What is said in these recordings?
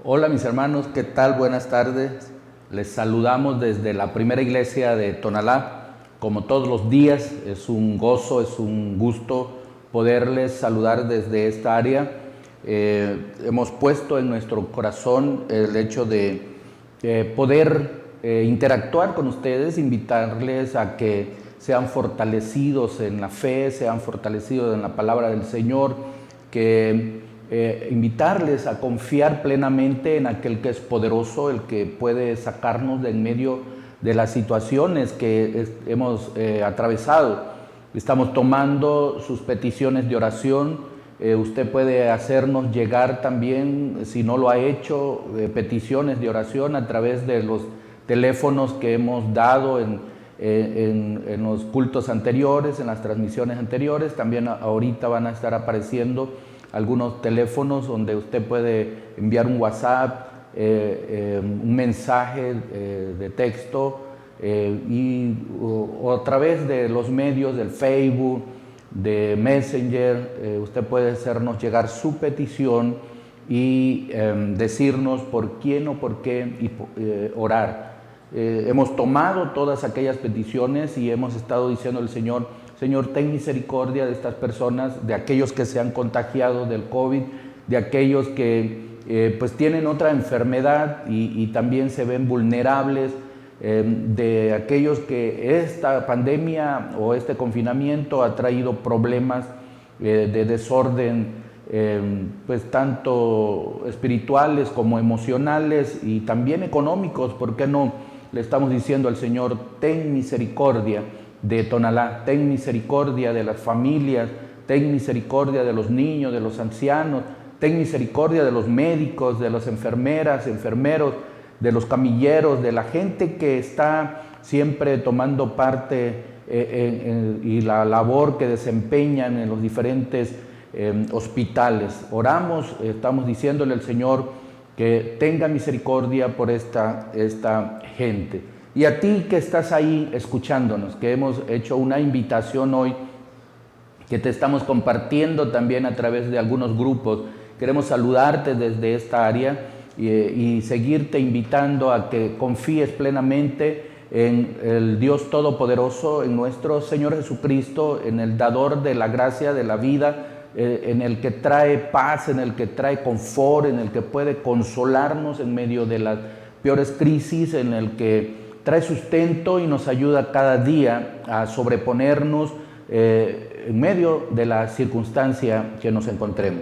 Hola mis hermanos, ¿qué tal? Buenas tardes. Les saludamos desde la primera iglesia de Tonalá. Como todos los días, es un gozo, es un gusto poderles saludar desde esta área. Hemos puesto en nuestro corazón el hecho de poder interactuar con ustedes, invitarles a que sean fortalecidos en la fe, sean fortalecidos en la palabra del Señor, que invitarles a confiar plenamente en aquel que es poderoso, el que puede sacarnos de en medio de las situaciones que hemos atravesado. Estamos tomando sus peticiones de oración. Usted puede hacernos llegar también, si no lo ha hecho, peticiones de oración a través de los teléfonos que hemos dado en los cultos anteriores, en las transmisiones anteriores. También ahorita van a estar apareciendo algunos teléfonos donde usted puede enviar un WhatsApp, un mensaje de texto o a través de los medios del Facebook, de Messenger. Usted puede hacernos llegar su petición y decirnos por quién o por qué y orar. Hemos tomado todas aquellas peticiones y hemos estado diciendo al Señor: Señor, ten misericordia de estas personas, de aquellos que se han contagiado del COVID, de aquellos que pues tienen otra enfermedad y también se ven vulnerables, de aquellos que esta pandemia o este confinamiento ha traído problemas de desorden, pues tanto espirituales como emocionales y también económicos. ¿Por qué no? Le estamos diciendo al Señor: ten misericordia de Tonalá, ten misericordia de las familias, ten misericordia de los niños, de los ancianos, ten misericordia de los médicos, de las enfermeras, enfermeros, de los camilleros, de la gente que está siempre tomando parte y la labor que desempeñan en los diferentes hospitales. Oramos, estamos diciéndole al Señor que tenga misericordia por esta gente. Y a ti que estás ahí escuchándonos, que hemos hecho una invitación hoy, que te estamos compartiendo también a través de algunos grupos, queremos saludarte desde esta área y seguirte invitando a que confíes plenamente en el Dios Todopoderoso, en nuestro Señor Jesucristo, en el dador de la gracia, de la vida, en el que trae paz, en el que trae confort, en el que puede consolarnos en medio de las peores crisis, en el que trae sustento y nos ayuda cada día a sobreponernos en medio de la circunstancia que nos encontremos.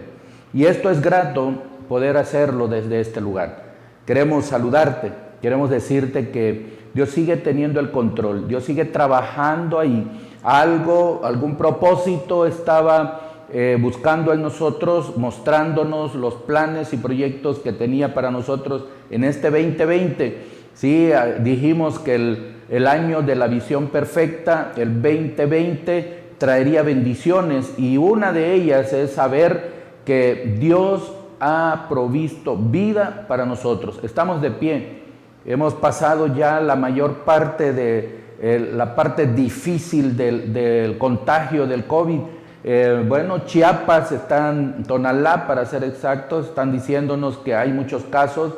Y esto es grato poder hacerlo desde este lugar. Queremos saludarte, queremos decirte que Dios sigue teniendo el control, Dios sigue trabajando ahí. Algún propósito estaba buscando en nosotros, mostrándonos los planes y proyectos que tenía para nosotros en este 2020. Sí, dijimos que el año de la visión perfecta, el 2020, traería bendiciones, y una de ellas es saber que Dios ha provisto vida para nosotros. Estamos de pie, hemos pasado ya la mayor parte de la parte difícil del contagio del COVID. Chiapas, Tonalá para ser exactos, están diciéndonos que hay muchos casos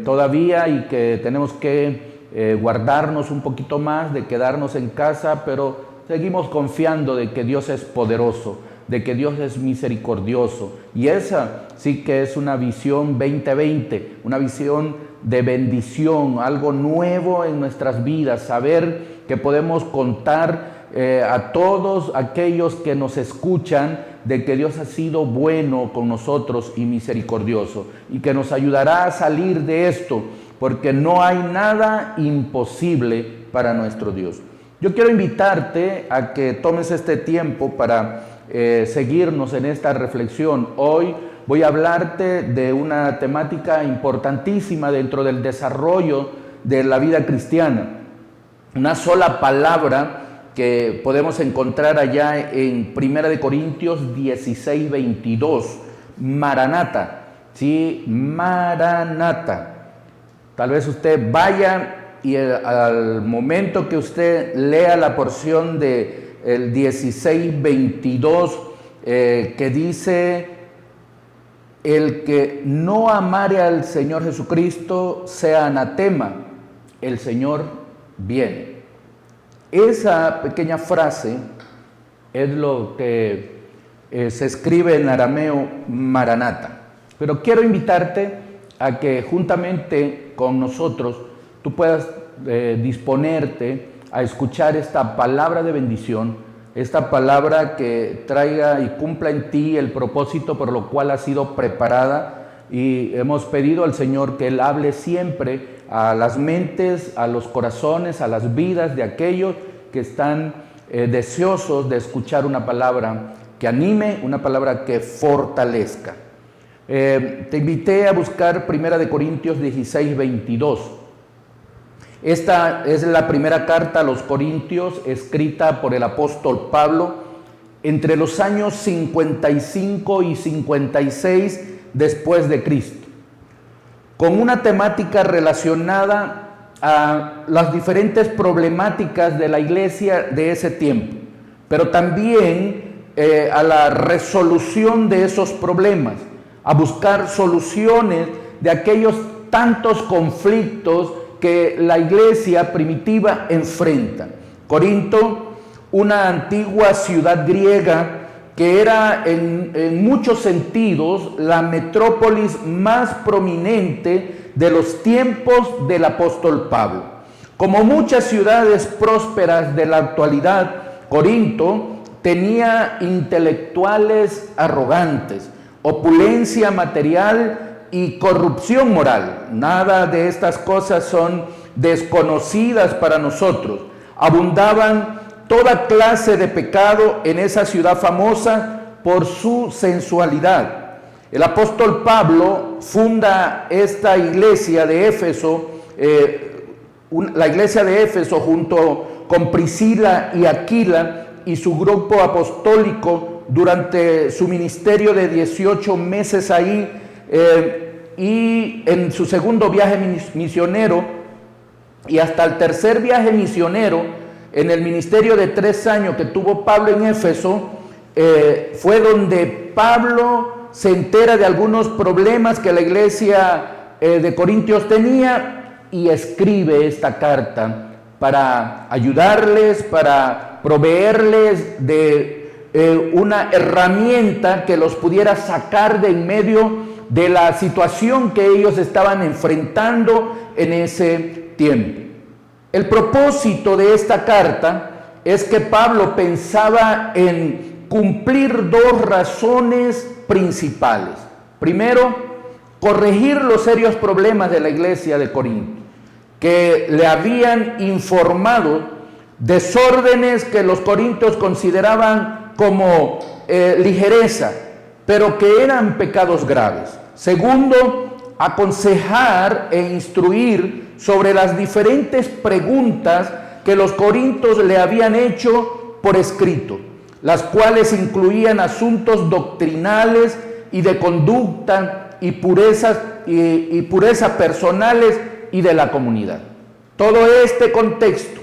todavía y que tenemos que guardarnos un poquito más, de quedarnos en casa, pero seguimos confiando de que Dios es poderoso, de que Dios es misericordioso. Y esa sí que es una visión 2020, una visión de bendición, algo nuevo en nuestras vidas, saber que podemos contar a todos aquellos que nos escuchan de que Dios ha sido bueno con nosotros y misericordioso, y que nos ayudará a salir de esto, porque no hay nada imposible para nuestro Dios. Yo quiero invitarte a que tomes este tiempo para seguirnos en esta reflexión. Hoy voy a hablarte de una temática importantísima dentro del desarrollo de la vida cristiana. Una sola palabra que podemos encontrar allá en 1 Corintios 16, 22, Maranata, ¿sí? Maranata. Tal vez usted vaya y al momento que usted lea la porción del 16, 22, que dice: el que no amare al Señor Jesucristo sea anatema, el Señor viene. Esa pequeña frase es lo que se escribe en arameo Maranata. Pero quiero invitarte a que juntamente con nosotros tú puedas disponerte a escuchar esta palabra de bendición, esta palabra que traiga y cumpla en ti el propósito por lo cual ha sido preparada, y hemos pedido al Señor que Él hable siempre a las mentes, a los corazones, a las vidas de aquellos que están deseosos de escuchar una palabra que anime, una palabra que fortalezca. Te invité a buscar 1 Corintios 16, 22. Esta es la primera carta a los Corintios escrita por el apóstol Pablo entre los años 55 y 56 después de Cristo, con una temática relacionada a las diferentes problemáticas de la iglesia de ese tiempo, pero también a la resolución de esos problemas, a buscar soluciones de aquellos tantos conflictos que la iglesia primitiva enfrenta. Corinto, una antigua ciudad griega que era en muchos sentidos la metrópolis más prominente de los tiempos del apóstol Pablo. Como muchas ciudades prósperas de la actualidad, Corinto tenía intelectuales arrogantes, opulencia material y corrupción moral. Nada de estas cosas son desconocidas para nosotros. Abundaban toda clase de pecado en esa ciudad famosa por su sensualidad. El apóstol Pablo funda esta iglesia de Éfeso, la iglesia de Éfeso, junto con Priscila y Aquila y su grupo apostólico durante su ministerio de 18 meses ahí, y en su segundo viaje misionero y hasta el tercer viaje misionero en el ministerio de 3 años que tuvo Pablo en Éfeso, fue donde Pablo se entera de algunos problemas que la iglesia de Corintios tenía y escribe esta carta para ayudarles, para proveerles de una herramienta que los pudiera sacar de en medio de la situación que ellos estaban enfrentando en ese tiempo. El propósito de esta carta es que Pablo pensaba en cumplir 2 razones principales. Primero, corregir los serios problemas de la iglesia de Corinto, que le habían informado desórdenes que los corintios consideraban como ligereza, pero que eran pecados graves. Segundo, aconsejar e instruir sobre las diferentes preguntas que los corintios le habían hecho por escrito, las cuales incluían asuntos doctrinales y de conducta y pureza personales y de la comunidad. Todo este contexto,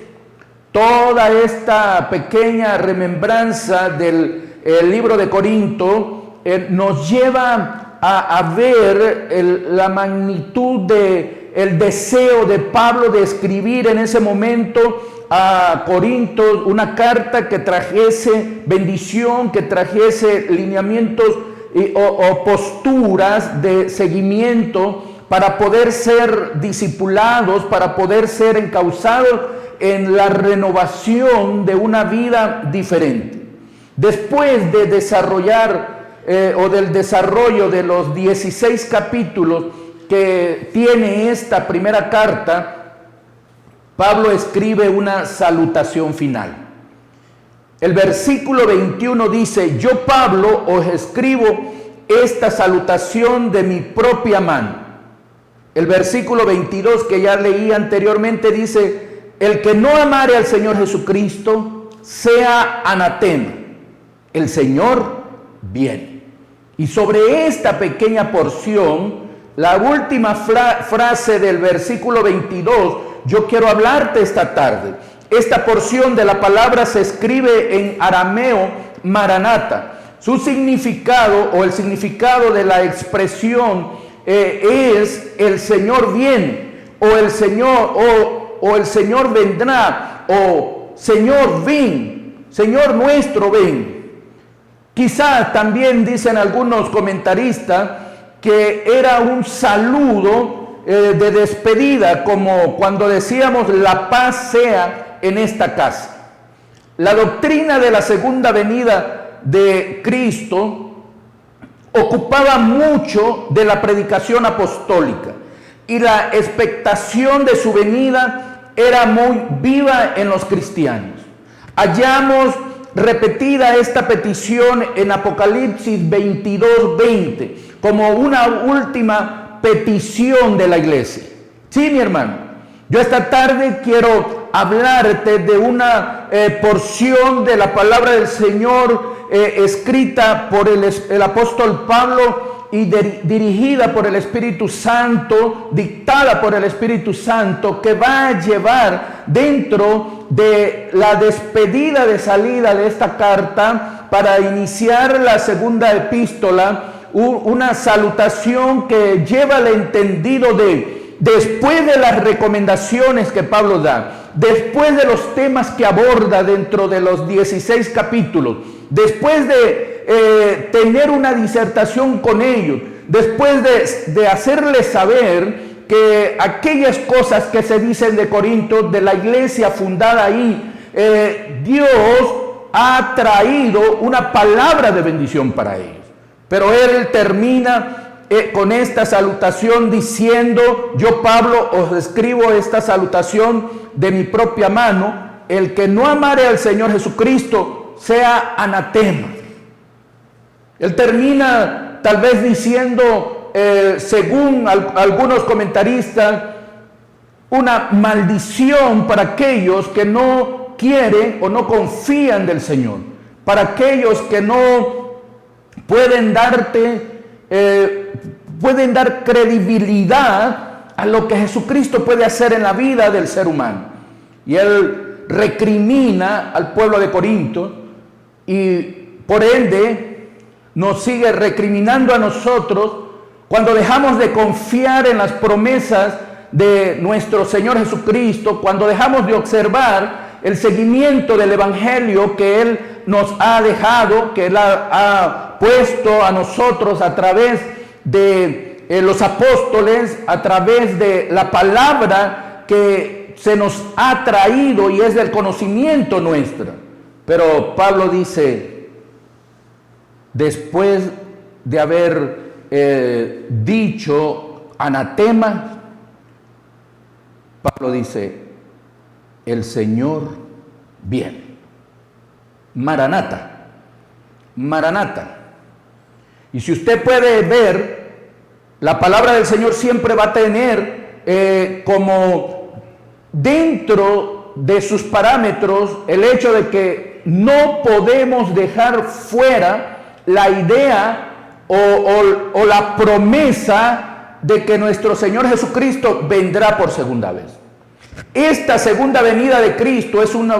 toda esta pequeña remembranza del libro de Corinto nos lleva a ver la magnitud del deseo de Pablo de escribir en ese momento a Corinto una carta que trajese bendición, que trajese lineamientos o posturas de seguimiento para poder ser discipulados, para poder ser encauzados en la renovación de una vida diferente. Después de desarrollar o del desarrollo de los 16 capítulos que tiene esta primera carta, Pablo escribe una salutación final. El versículo 21 dice: yo, Pablo, os escribo esta salutación de mi propia mano. El versículo 22 que ya leí anteriormente dice: el que no amare al Señor Jesucristo sea anatema, el Señor viene. Y sobre esta pequeña porción, la última frase del versículo 22, yo quiero hablarte esta tarde. Esta porción de la palabra se escribe en arameo Maranata, Su significado o el significado de la expresión es el Señor viene, o el Señor vendrá, o Señor ven, Señor nuestro ven. Quizás también dicen algunos comentaristas que era un saludo de despedida, como cuando decíamos la paz sea en esta casa. La doctrina de la segunda venida de Cristo ocupaba mucho de la predicación apostólica y la expectación de su venida era muy viva en los cristianos. Hallamos repetida esta petición en Apocalipsis 22:20 como una última petición de la iglesia. Sí, mi hermano, yo esta tarde quiero hablarte de una porción de la palabra del Señor escrita por el apóstol Pablo y dirigida por el Espíritu Santo, dictada por el Espíritu Santo, que va a llevar dentro de la despedida de salida de esta carta para iniciar la segunda epístola, una salutación que lleva el entendido de después de las recomendaciones que Pablo da, después de los temas que aborda dentro de los 16 capítulos, después de tener una disertación con ellos, después de hacerles saber que aquellas cosas que se dicen de Corinto, de la iglesia fundada ahí, Dios ha traído una palabra de bendición para ellos. Pero él termina con esta salutación diciendo: yo, Pablo, os escribo esta salutación de mi propia mano. El que no amare al Señor Jesucristo sea anatema. Él termina tal vez diciendo, según algunos comentaristas, una maldición para aquellos que no quieren o no confían del Señor, para aquellos que no pueden dar credibilidad a lo que Jesucristo puede hacer en la vida del ser humano. Y él recrimina al pueblo de Corinto y por ende nos sigue recriminando a nosotros cuando dejamos de confiar en las promesas de nuestro Señor Jesucristo, cuando dejamos de observar el seguimiento del evangelio que Él nos ha dejado, que Él ha puesto a nosotros a través de los apóstoles, a través de la palabra que se nos ha traído y es del conocimiento nuestro. Pero Pablo dice, después de haber dicho anatema, Pablo dice: el Señor viene. Maranata, Maranata. Y si usted puede ver, la palabra del Señor siempre va a tener como dentro de sus parámetros el hecho de que no podemos dejar fuera la idea o la promesa de que nuestro Señor Jesucristo vendrá por segunda vez. Esta segunda venida de Cristo es un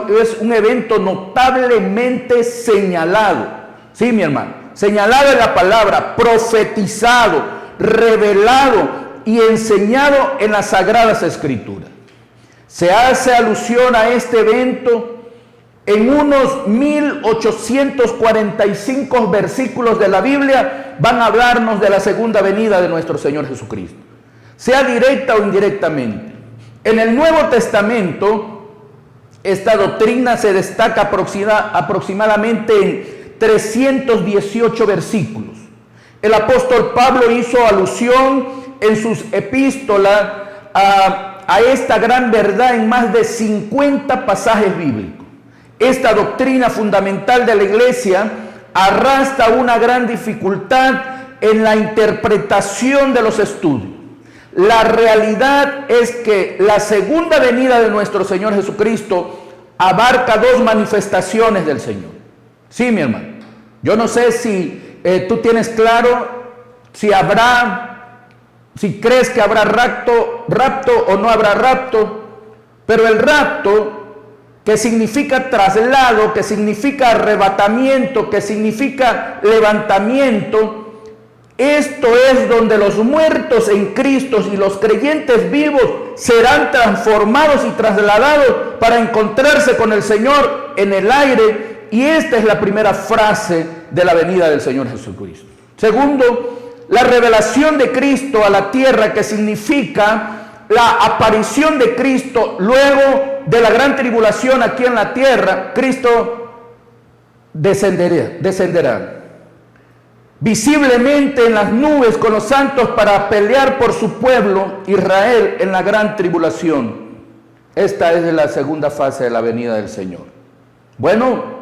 evento notablemente señalado. Sí, mi hermano, señalado en la palabra, profetizado, revelado y enseñado en las Sagradas Escrituras. Se hace alusión a este evento en unos 1845 versículos de la Biblia. Van a hablarnos de la segunda venida de nuestro Señor Jesucristo, sea directa o indirectamente. En el Nuevo Testamento, esta doctrina se destaca aproximadamente en 318 versículos. El apóstol Pablo hizo alusión en sus epístolas a esta gran verdad en más de 50 pasajes bíblicos. Esta doctrina fundamental de la iglesia arrastra una gran dificultad en la interpretación de los estudios. La realidad es que la segunda venida de nuestro Señor Jesucristo abarca dos manifestaciones del Señor. Sí, mi hermano. Yo no sé si tú tienes claro si crees que habrá rapto o no habrá rapto, pero el rapto que significa traslado, que significa arrebatamiento, que significa levantamiento. Esto es donde los muertos en Cristo y los creyentes vivos serán transformados y trasladados para encontrarse con el Señor en el aire. Y esta es la primera frase de la venida del Señor Jesucristo. Segundo, la revelación de Cristo a la tierra, que significa la aparición de Cristo luego de la gran tribulación aquí en la tierra. Cristo descenderá visiblemente en las nubes con los santos para pelear por su pueblo Israel en la gran tribulación. Esta es la segunda fase de la venida del Señor. Bueno,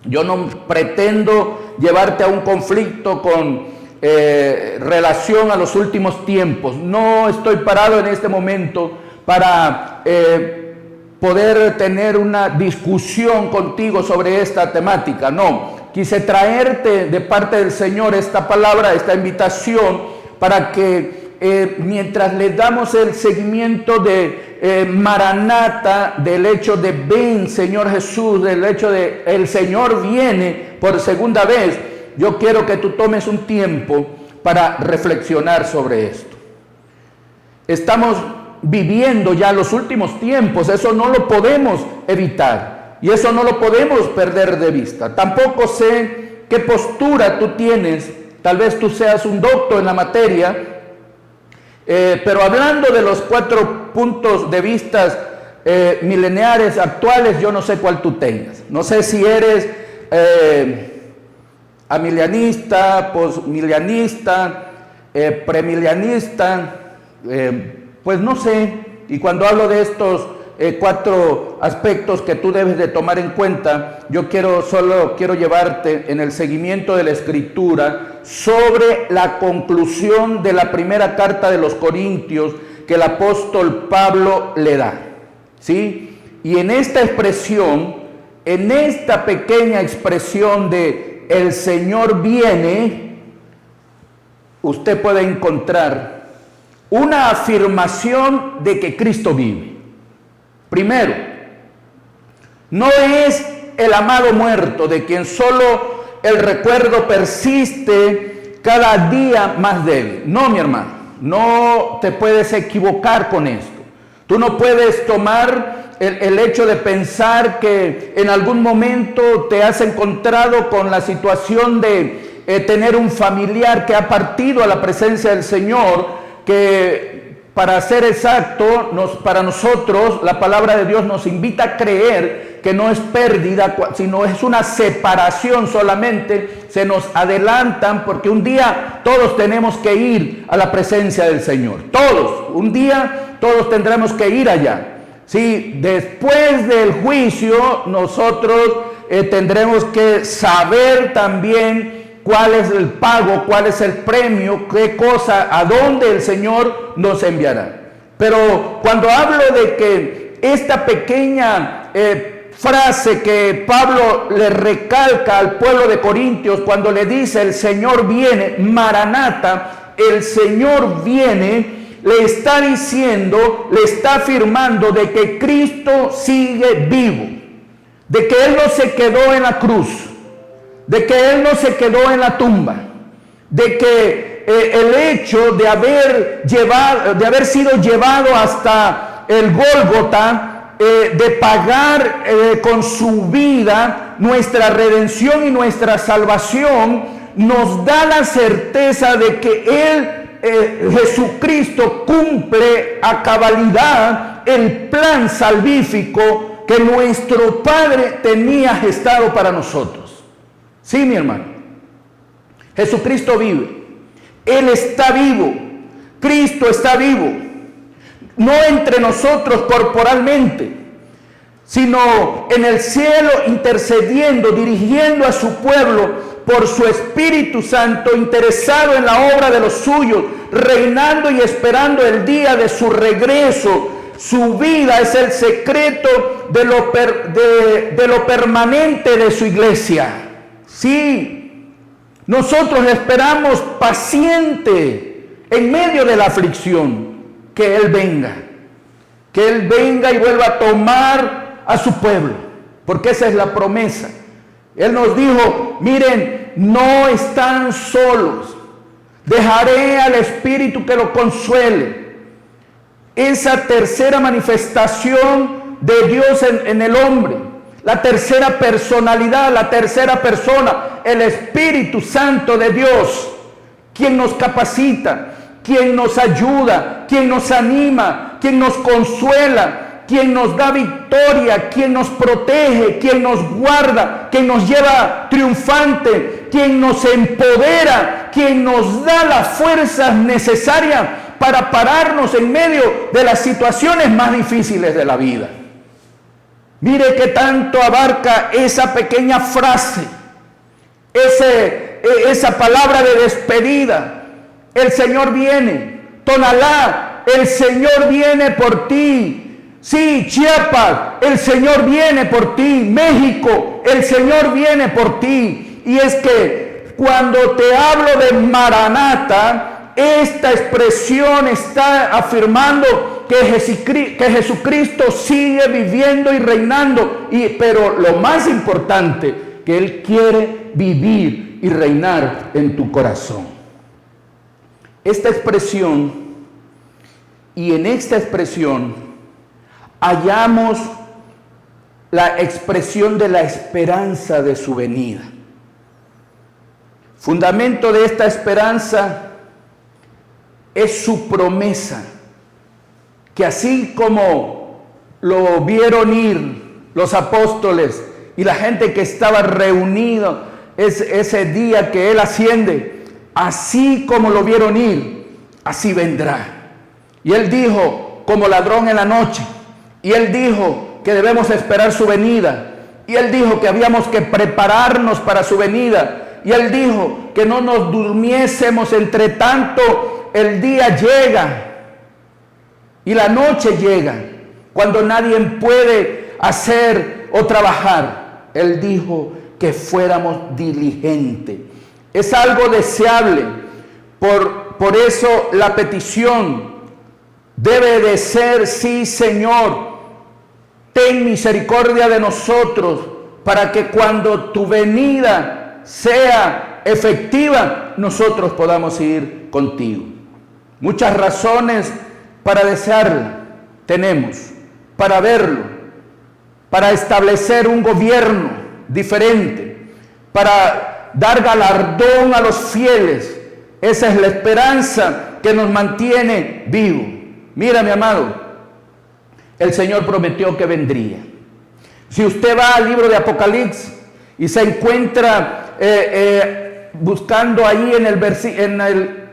yo no pretendo llevarte a un conflicto con relación a los últimos tiempos. No estoy parado en este momento para poder tener una discusión contigo sobre esta temática. No, quise traerte de parte del Señor esta palabra, esta invitación, para que mientras le damos el seguimiento de Maranata, del hecho de ven Señor Jesús, del hecho de el Señor viene por segunda vez, yo quiero que tú tomes un tiempo para reflexionar sobre esto. Estamos viviendo ya los últimos tiempos, eso no lo podemos evitar y eso no lo podemos perder de vista. Tampoco sé qué postura tú tienes, tal vez tú seas un doctor en la materia, pero hablando de los 4 puntos de vista mileniales actuales, yo no sé cuál tú tengas. No sé si eres amilianista, posmilianista, premilianista, pues no sé. Y cuando hablo de estos 4 aspectos que tú debes de tomar en cuenta, yo solo quiero llevarte en el seguimiento de la Escritura sobre la conclusión de la primera carta de los Corintios que el apóstol Pablo le da, ¿sí? Y en esta expresión, en esta pequeña expresión de el Señor viene, usted puede encontrar una afirmación de que Cristo vive. Primero, no es el amado muerto de quien solo el recuerdo persiste cada día más débil. No, mi hermano, no te puedes equivocar con esto. Tú no puedes tomar el hecho de pensar que en algún momento te has encontrado con la situación de tener un familiar que ha partido a la presencia del Señor, que para ser exacto, para nosotros la palabra de Dios nos invita a creer que no es pérdida, sino es una separación solamente. Se nos adelantan porque un día todos tenemos que ir a la presencia del Señor. Todos, un día todos tendremos que ir allá. Sí, después del juicio nosotros tendremos que saber también cuál es el pago, cuál es el premio, qué cosa, a dónde el Señor nos enviará. Pero cuando hablo de que esta pequeña frase que Pablo le recalca al pueblo de Corintios cuando le dice el Señor viene, Maranata, el Señor viene, le está diciendo, le está afirmando de que Cristo sigue vivo, de que Él no se quedó en la cruz, de que Él no se quedó en la tumba, de que el hecho de haber sido llevado hasta el Gólgota, de pagar con su vida nuestra redención y nuestra salvación, nos da la certeza de que Él, Jesucristo, cumple a cabalidad el plan salvífico que nuestro Padre tenía gestado para nosotros. Sí, mi hermano, Jesucristo vive, Él está vivo, Cristo está vivo, no entre nosotros corporalmente, sino en el cielo intercediendo, dirigiendo a su pueblo por su Espíritu Santo, interesado en la obra de los suyos, reinando y esperando el día de su regreso. Su vida es el secreto de lo permanente de su iglesia. Sí, nosotros esperamos paciente en medio de la aflicción que Él venga y vuelva a tomar a su pueblo, porque esa es la promesa. Él nos dijo, miren, no están solos, dejaré al Espíritu que lo consuele. Esa tercera manifestación de Dios en el hombre, la tercera personalidad, la tercera persona, el Espíritu Santo de Dios, quien nos capacita, quien nos ayuda, quien nos anima, quien nos consuela, quien nos da victoria, quien nos protege, quien nos guarda, quien nos lleva triunfante, quien nos empodera, quien nos da las fuerzas necesarias para pararnos en medio de las situaciones más difíciles de la vida. Mire que tanto abarca esa pequeña frase, esa palabra de despedida. El Señor viene, Tonalá, el Señor viene por ti. Sí, Chiapas, el Señor viene por ti. México, el Señor viene por ti. Y es que cuando te hablo de Maranata, esta expresión está afirmando que Jesucristo sigue viviendo y reinando. Pero lo más importante, que Él quiere vivir y reinar en tu corazón. Esta expresión, y en esta expresión hallamos la expresión de la esperanza de su venida. Fundamento de esta esperanza es su promesa, que así como lo vieron ir los apóstoles y la gente que estaba reunida ese día que Él asciende, así como lo vieron ir, así vendrá. Y Él dijo, como ladrón en la noche. Y Él dijo que debemos esperar su venida. Y Él dijo que habíamos que prepararnos para su venida. Y Él dijo que no nos durmiésemos, entre tanto el día llega y la noche llega, cuando nadie puede hacer o trabajar. Él dijo que fuéramos diligentes. Es algo deseable. Por eso la petición debe de ser, sí, Señor, ten misericordia de nosotros, para que cuando tu venida sea efectiva, nosotros podamos ir contigo. Muchas razones para desearlo tenemos, para verlo, para establecer un gobierno diferente, para dar galardón a los fieles. Esa es la esperanza que nos mantiene vivos. Mira, mi amado, el Señor prometió que vendría. Si usted va al libro de Apocalipsis y se encuentra buscando ahí en el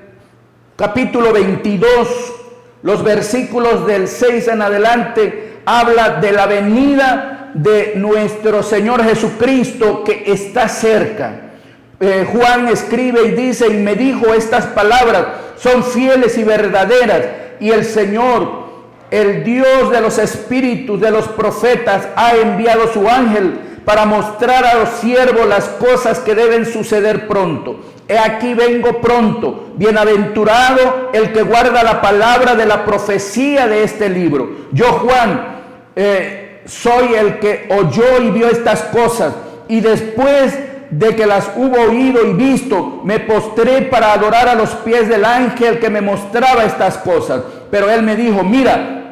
capítulo 22, los versículos del 6 en adelante, habla de la venida de nuestro Señor Jesucristo, que está cerca. Juan escribe y dice, y me dijo estas palabras, son fieles y verdaderas, y el Señor, el Dios de los espíritus de los profetas, ha enviado su ángel para mostrar a los siervos las cosas que deben suceder pronto. He aquí vengo pronto. Bienaventurado el que guarda la palabra de la profecía de este libro. Yo, Juan, soy el que oyó y vio estas cosas, y después de que las hubo oído y visto, me postré para adorar a los pies del ángel que me mostraba estas cosas. Pero él me dijo, mira,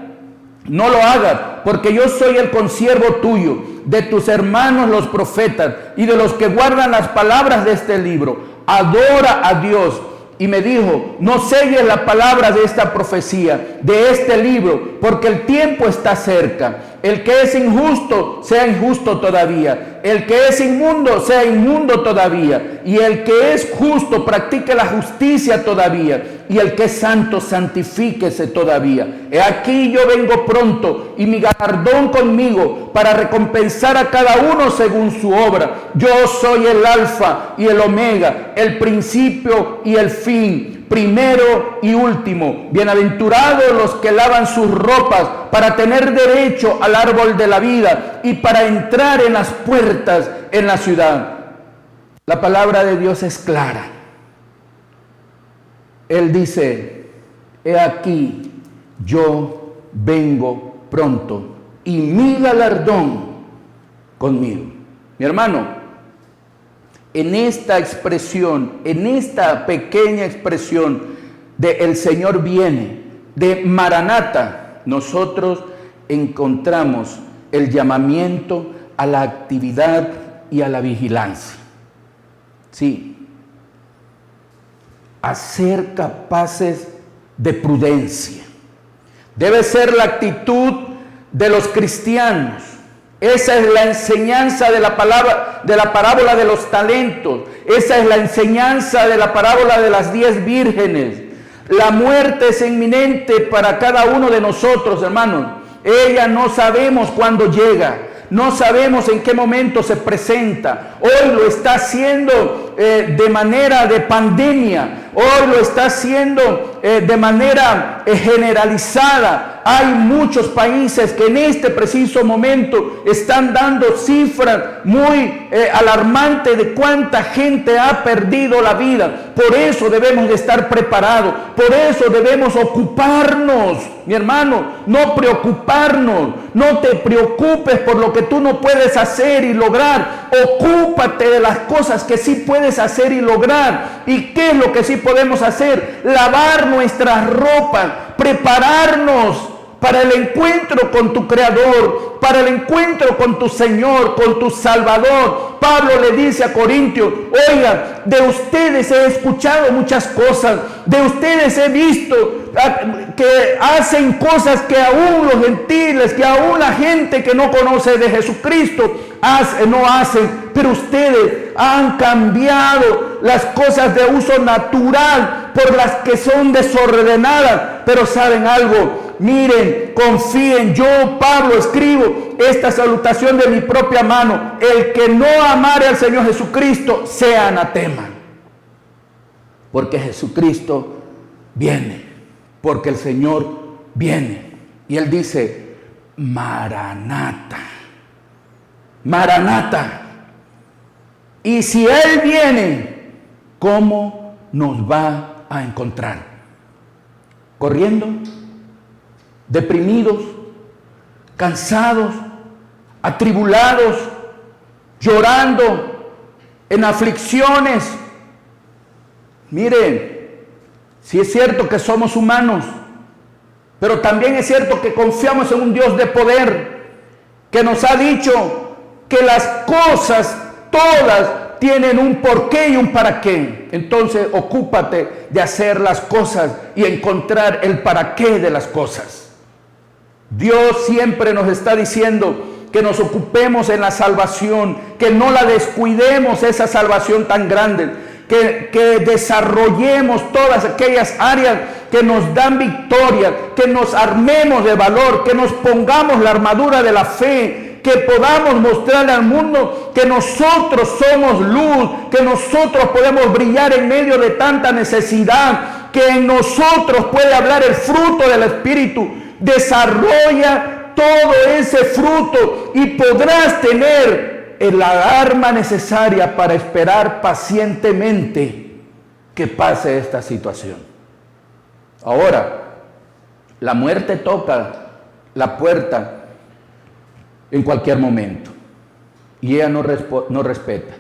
no lo hagas, porque yo soy el consiervo tuyo, de tus hermanos los profetas, y de los que guardan las palabras de este libro. Adora a Dios. Y me dijo, no selles la palabra de esta profecía, de este libro, porque el tiempo está cerca. El que es injusto, sea injusto todavía. El que es inmundo, sea inmundo todavía. Y el que es justo, practique la justicia todavía. Y el que es santo, santifíquese todavía. He aquí yo vengo pronto, y mi galardón conmigo, para recompensar a cada uno según su obra. Yo soy el alfa y el omega, el principio y el fin, primero y último. Bienaventurados los que lavan sus ropas para tener derecho al árbol de la vida y para entrar en las puertas en la ciudad. La palabra de Dios es clara. Él dice, he aquí, yo vengo pronto, y mi galardón conmigo. Mi hermano, en esta expresión, en esta pequeña expresión de el Señor viene, de Maranata, nosotros encontramos el llamamiento a la actividad y a la vigilancia. Sí, a ser capaces de prudencia. Debe ser la actitud de los cristianos. Esa es la enseñanza de la parábola de los talentos. Esa es la enseñanza de la parábola de las 10 vírgenes. La muerte es inminente para cada uno de nosotros, hermanos. Ella no sabemos cuándo llega. No sabemos en qué momento se presenta. Hoy lo está haciendo de manera de pandemia. Hoy lo está haciendo de manera generalizada. Hay muchos países que en este preciso momento están dando cifras muy alarmantes de cuánta gente ha perdido la vida. Por eso debemos de estar preparados. Por eso debemos ocuparnos, mi hermano, no preocuparnos. No te preocupes por lo que tú no puedes hacer y lograr. Ocúpate de las cosas que sí puedes hacer y lograr. ¿Y qué es lo que sí podemos hacer? Lavar nuestras ropas, prepararnos para el encuentro con tu Creador, para el encuentro con tu Señor, con tu Salvador. Pablo le dice a Corintios: oiga, de ustedes he escuchado muchas cosas, de ustedes he visto que hacen cosas que aún los gentiles, que aún la gente que no conoce de Jesucristo no hacen, pero ustedes han cambiado las cosas de uso natural por las que son desordenadas. Pero ¿saben algo? Miren, confíen. Yo, Pablo, escribo esta salutación de mi propia mano: el que no amare al Señor Jesucristo sea anatema. Porque Jesucristo viene, porque el Señor viene. Y Él dice: Maranata, Maranata. Y si Él viene, ¿cómo nos va a encontrar? ¿Corriendo? ¿Deprimidos? ¿Cansados? ¿Atribulados? ¿Llorando? ¿En aflicciones? Miren, sí es cierto que somos humanos, pero también es cierto que confiamos en un Dios de poder, que nos ha dicho que las cosas todas tienen un porqué y un para qué. Entonces ocúpate de hacer las cosas y encontrar el para qué de las cosas. Dios siempre nos está diciendo que nos ocupemos en la salvación, que no la descuidemos, esa salvación tan grande, que desarrollemos todas aquellas áreas que nos dan victoria, que nos armemos de valor, que nos pongamos la armadura de la fe, que podamos mostrarle al mundo que nosotros somos luz, que nosotros podemos brillar en medio de tanta necesidad, que en nosotros puede hablar el fruto del Espíritu. Desarrolla todo ese fruto y podrás tener la arma necesaria para esperar pacientemente que pase esta situación. Ahora, la muerte toca la puerta en cualquier momento y ella no respeta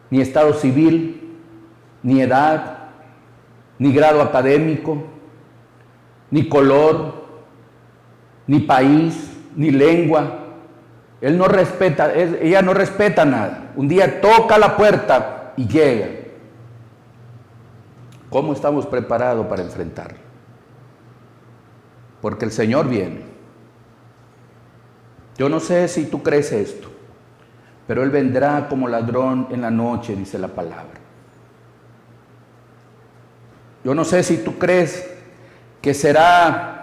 ni estado civil, ni edad, ni grado académico, ni color, ni país, ni lengua. Ella no respeta nada. Un día toca la puerta y llega. ¿Cómo estamos preparados para enfrentarlo? Porque el Señor viene. Yo no sé si tú crees esto, pero Él vendrá como ladrón en la noche, dice la palabra. Yo no sé si tú crees que será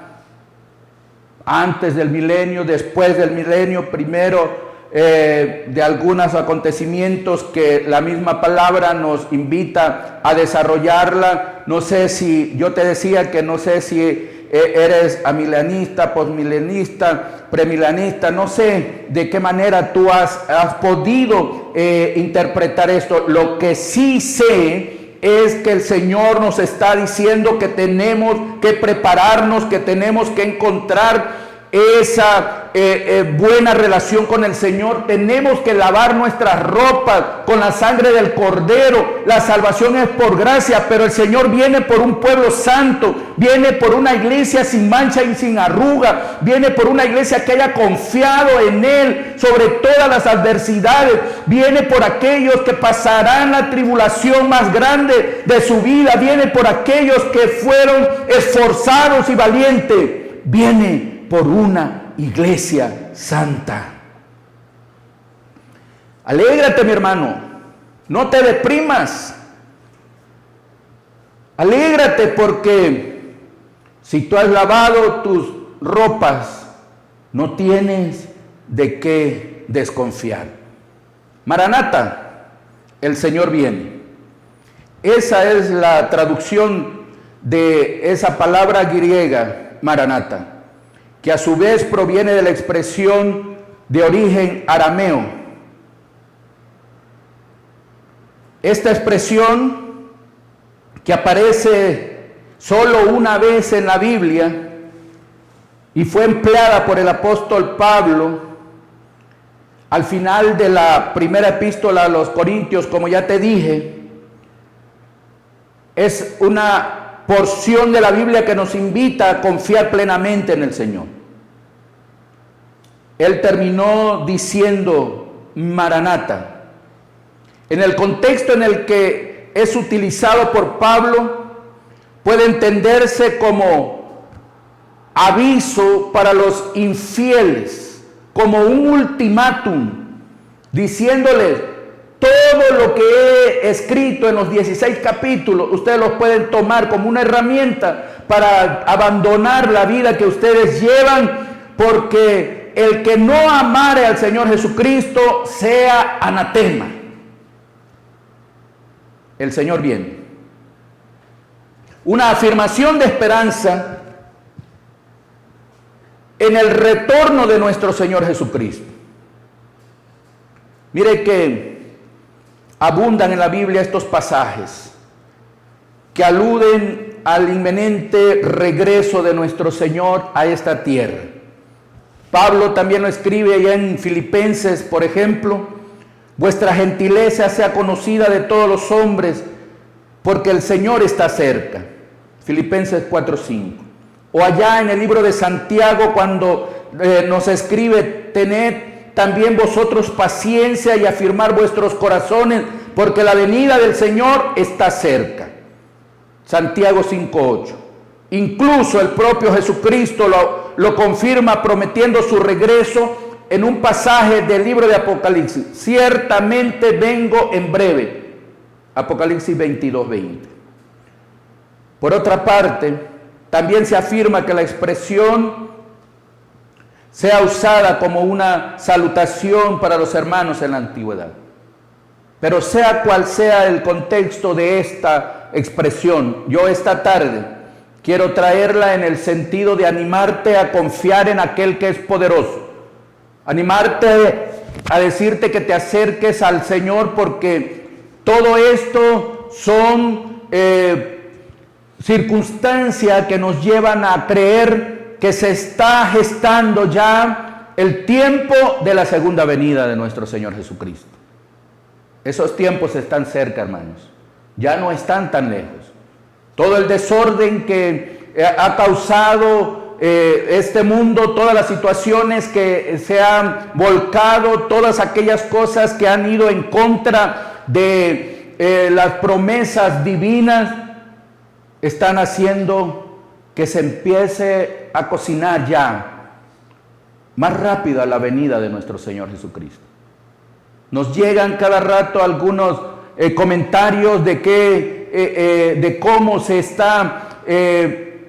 antes del milenio, después del milenio, primero de algunos acontecimientos que la misma palabra nos invita a desarrollarla. No sé si, yo te decía que no sé si eres amilenista, posmilenista, premilenista, no sé de qué manera tú has podido interpretar esto. Lo que sí sé es que el Señor nos está diciendo que tenemos que prepararnos, que tenemos que encontrar esa buena relación con el Señor, tenemos que lavar nuestras ropas con la sangre del Cordero. La salvación es por gracia, pero el Señor viene por un pueblo santo, viene por una iglesia sin mancha y sin arruga, viene por una iglesia que haya confiado en Él sobre todas las adversidades, viene por aquellos que pasarán la tribulación más grande de su vida, viene por aquellos que fueron esforzados y valientes, viene por una iglesia santa. Alégrate, mi hermano, no te deprimas. Alégrate porque si tú has lavado tus ropas, no tienes de qué desconfiar. Maranata, el Señor viene. Esa es la traducción de esa palabra griega, Maranata, que a su vez proviene de la expresión de origen arameo. Esta expresión, que aparece solo una vez en la Biblia y fue empleada por el apóstol Pablo al final de la primera epístola a los Corintios, como ya te dije, es una porción de la Biblia que nos invita a confiar plenamente en el Señor. Él terminó diciendo Maranata. En el contexto en el que es utilizado por Pablo, puede entenderse como aviso para los infieles, como un ultimátum, diciéndoles: todo lo que he escrito en los 16 capítulos, ustedes los pueden tomar como una herramienta para abandonar la vida que ustedes llevan, porque el que no amare al Señor Jesucristo sea anatema. El Señor viene. Una afirmación de esperanza en el retorno de nuestro Señor Jesucristo. Mire que abundan en la Biblia estos pasajes que aluden al inminente regreso de nuestro Señor a esta tierra. Pablo también lo escribe allá en Filipenses, por ejemplo: vuestra gentileza sea conocida de todos los hombres, porque el Señor está cerca. Filipenses 4:5. O allá en el libro de Santiago, cuando nos escribe: tened también vosotros paciencia y afirmar vuestros corazones, porque la venida del Señor está cerca. Santiago 5:8. Incluso el propio Jesucristo lo confirma prometiendo su regreso en un pasaje del libro de Apocalipsis: ciertamente vengo en breve. Apocalipsis 22:20. Por otra parte, también se afirma que la expresión sea usada como una salutación para los hermanos en la antigüedad. Pero sea cual sea el contexto de esta expresión, yo esta tarde quiero traerla en el sentido de animarte a confiar en aquel que es poderoso. Animarte a decirte que te acerques al Señor, porque todo esto son circunstancias que nos llevan a creer que se está gestando ya el tiempo de la segunda venida de nuestro Señor Jesucristo. Esos tiempos están cerca, hermanos. Ya no están tan lejos. Todo el desorden que ha causado este mundo, todas las situaciones que se han volcado, todas aquellas cosas que han ido en contra de las promesas divinas, están haciendo que se empiece a cocinar ya más rápido a la venida de nuestro Señor Jesucristo. Nos llegan cada rato algunos comentarios de cómo se está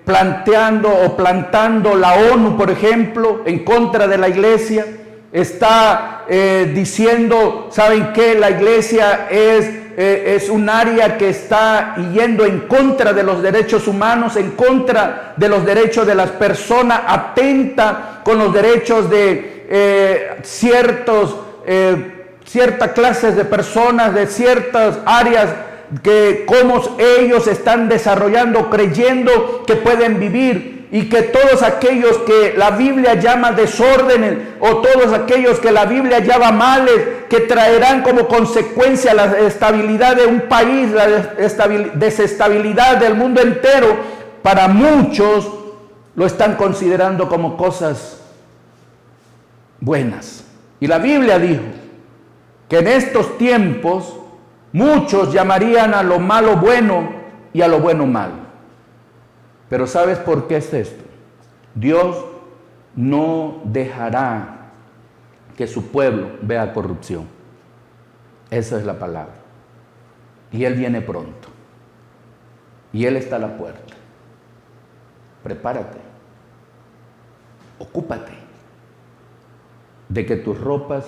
planteando o plantando la ONU, por ejemplo, en contra de la iglesia. Está diciendo: ¿saben qué? La iglesia es un área que está yendo en contra de los derechos humanos, en contra de los derechos de las personas, atenta con los derechos de ciertas clases de personas, de ciertas áreas, que cómo ellos están desarrollando, creyendo que pueden vivir y que todos aquellos que la Biblia llama desórdenes o todos aquellos que la Biblia llama males, que traerán como consecuencia la estabilidad de un país, la desestabilidad del mundo entero, para muchos lo están considerando como cosas buenas. Y la Biblia dijo que en estos tiempos muchos llamarían a lo malo bueno y a lo bueno malo. Pero ¿sabes por qué es esto? Dios no dejará que su pueblo vea corrupción. Esa es la palabra. Y Él viene pronto. Y Él está a la puerta. Prepárate. Ocúpate de que tus ropas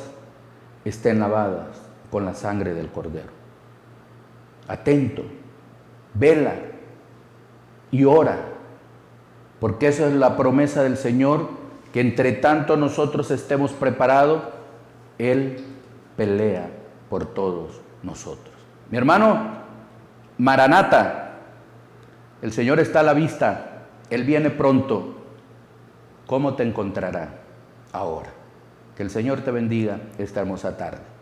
estén lavadas con la sangre del Cordero. Atento, vela y ora, porque esa es la promesa del Señor, que entre tanto nosotros estemos preparados, Él pelea por todos nosotros. Mi hermano, Maranata, el Señor está a la vista, Él viene pronto. ¿Cómo te encontrará ahora? Que el Señor te bendiga esta hermosa tarde.